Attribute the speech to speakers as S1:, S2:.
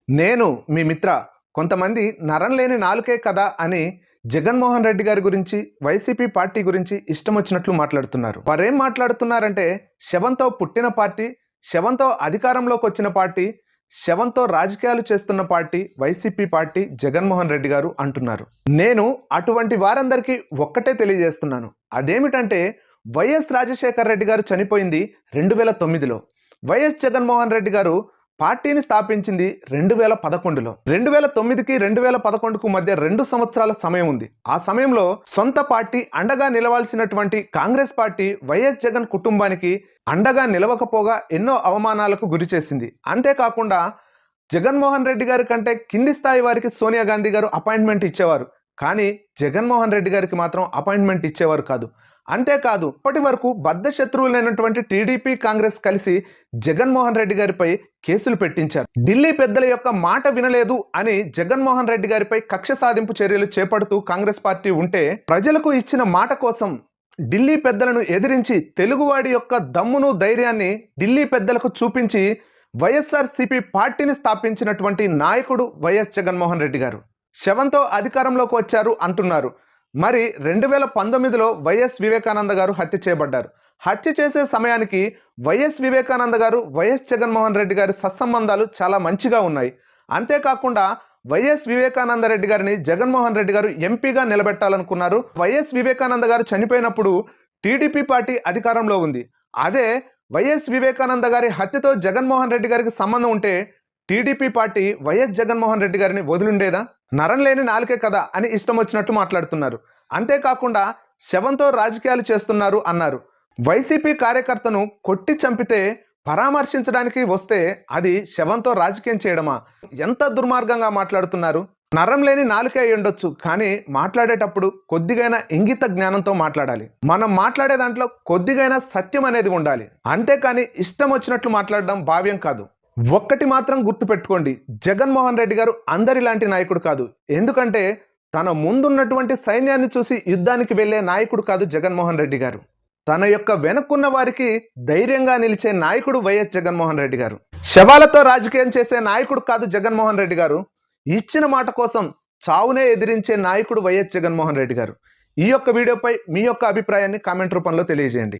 S1: నేను మీ మిత్ర కొంతమంది నరం లేని నాలుకే కదా అని జగన్మోహన్ రెడ్డి గారి గురించి వైసీపీ పార్టీ గురించి ఇష్టం వచ్చినట్లు మాట్లాడుతున్నారు. వారేం మాట్లాడుతున్నారంటే శవంతో పుట్టిన పార్టీ, శవంతో అధికారంలోకి వచ్చిన పార్టీ, శవంతో రాజకీయాలు చేస్తున్న party YCP party Jaganmohan Reddy గారు అంటున్నారు. నేను అటువంటి వారందరికీ ఒక్కటే తెలియజేస్తున్నాను. అదేమిటంటే వైఎస్ రాజశేఖర్ రెడ్డి గారు చనిపోయింది 2009లో. వైఎస్ జగన్మోహన్ రెడ్డి గారు పార్టీని స్థాపించింది 2011లో. 2009కి 2011కు మధ్య 2 సంవత్సరాల సమయం ఉంది. ఆ సమయంలో సొంత పార్టీ అండగా నిలవాల్సినటువంటి కాంగ్రెస్ పార్టీ వైఎస్ జగన్ కుటుంబానికి అండగా నిలవకపోగా ఎన్నో అవమానాలకు గురి చేసింది. అంతేకాకుండా జగన్మోహన్ రెడ్డి గారి కంటే కింది స్థాయి వారికి సోనియా గాంధీ గారు అపాయింట్మెంట్ ఇచ్చేవారు, కానీ జగన్మోహన్ రెడ్డి గారికి మాత్రం అపాయింట్మెంట్ ఇచ్చేవారు కాదు. అంతేకాదు, ఇప్పటి వరకు బద్ధ శత్రువులైనటువంటి టీడీపీ, కాంగ్రెస్ కలిసి జగన్మోహన్ రెడ్డి గారిపై కేసులు పెట్టించారు. ఢిల్లీ పెద్దల యొక్క మాట వినలేదు అని జగన్మోహన్ రెడ్డి గారిపై కక్ష సాధింపు చర్యలు చేపడుతూ కాంగ్రెస్ పార్టీ ఉంటే, ప్రజలకు ఇచ్చిన మాట కోసం ఢిల్లీ పెద్దలను ఎదిరించి తెలుగువాడి యొక్క దమ్మును ధైర్యాన్ని ఢిల్లీ పెద్దలకు చూపించి వైఎస్ఆర్సీపీ పార్టీని స్థాపించినటువంటి నాయకుడు వైఎస్ జగన్మోహన్ రెడ్డి గారు. శవంతో అధికారంలోకి వచ్చారు అంటున్నారు. మరి 2019లో వైఎస్ వివేకానంద గారు హత్య చేయబడ్డారు. హత్య చేసే సమయానికి వైఎస్ వివేకానంద గారు వైఎస్ జగన్మోహన్ రెడ్డి గారి సత్సంబంధాలు చాలా మంచిగా ఉన్నాయి. అంతేకాకుండా వైఎస్ వివేకానంద రెడ్డి గారిని జగన్మోహన్ రెడ్డి గారు ఎంపీగా నిలబెట్టాలనుకున్నారు. వైఎస్ వివేకానంద గారు చనిపోయినప్పుడు టీడీపీ పార్టీ అధికారంలో ఉంది. అదే వైఎస్ వివేకానంద గారి హత్యతో జగన్మోహన్ రెడ్డి గారికి సంబంధం ఉంటే TDP party YS Jaganmohan Reddy గారిని వదిలిండేదా? నరం లేని నాలుకే కదా అని ఇష్టం వచ్చినట్టు మాట్లాడుతున్నారు. అంతేకాకుండా శవంతో రాజకీయాలు చేస్తున్నారు అన్నారు. వైసీపీ కార్యకర్తను కొట్టి చంపితే పరామర్శించడానికి వస్తే అది శవంతో రాజకీయం చేయడమా? ఎంత దుర్మార్గంగా మాట్లాడుతున్నారు. నరం లేని నాలుకే అయి ఉండొచ్చు, కానీ మాట్లాడేటప్పుడు కొద్దిగైనా ఇంగిత జ్ఞానంతో మాట్లాడాలి. మనం మాట్లాడే దాంట్లో కొద్దిగైనా సత్యం అనేది ఉండాలి. అంతేకాని ఇష్టం వచ్చినట్లు మాట్లాడడం భావ్యం కాదు. ఒక్కటి మాత్రం గుర్తుపెట్టుకోండి, జగన్మోహన్ రెడ్డి గారు అందరిలాంటి నాయకుడు కాదు. ఎందుకంటే తన ముందున్నటువంటి సైన్యాన్ని చూసి యుద్ధానికి వెళ్లే నాయకుడు కాదు జగన్మోహన్ రెడ్డి గారు. తన యొక్క వెనుకున్న వారికి ధైర్యంగా నిలిచే నాయకుడు వైఎస్ జగన్మోహన్ రెడ్డి గారు. శవాలతో రాజకీయం చేసే నాయకుడు కాదు జగన్మోహన్ రెడ్డి గారు. ఇచ్చిన మాట కోసం చావునే ఎదిరించే నాయకుడు వైఎస్ జగన్మోహన్ రెడ్డి గారు. ఈ యొక్క వీడియోపై మీ యొక్క అభిప్రాయాన్ని కామెంట్ రూపంలో తెలియజేయండి.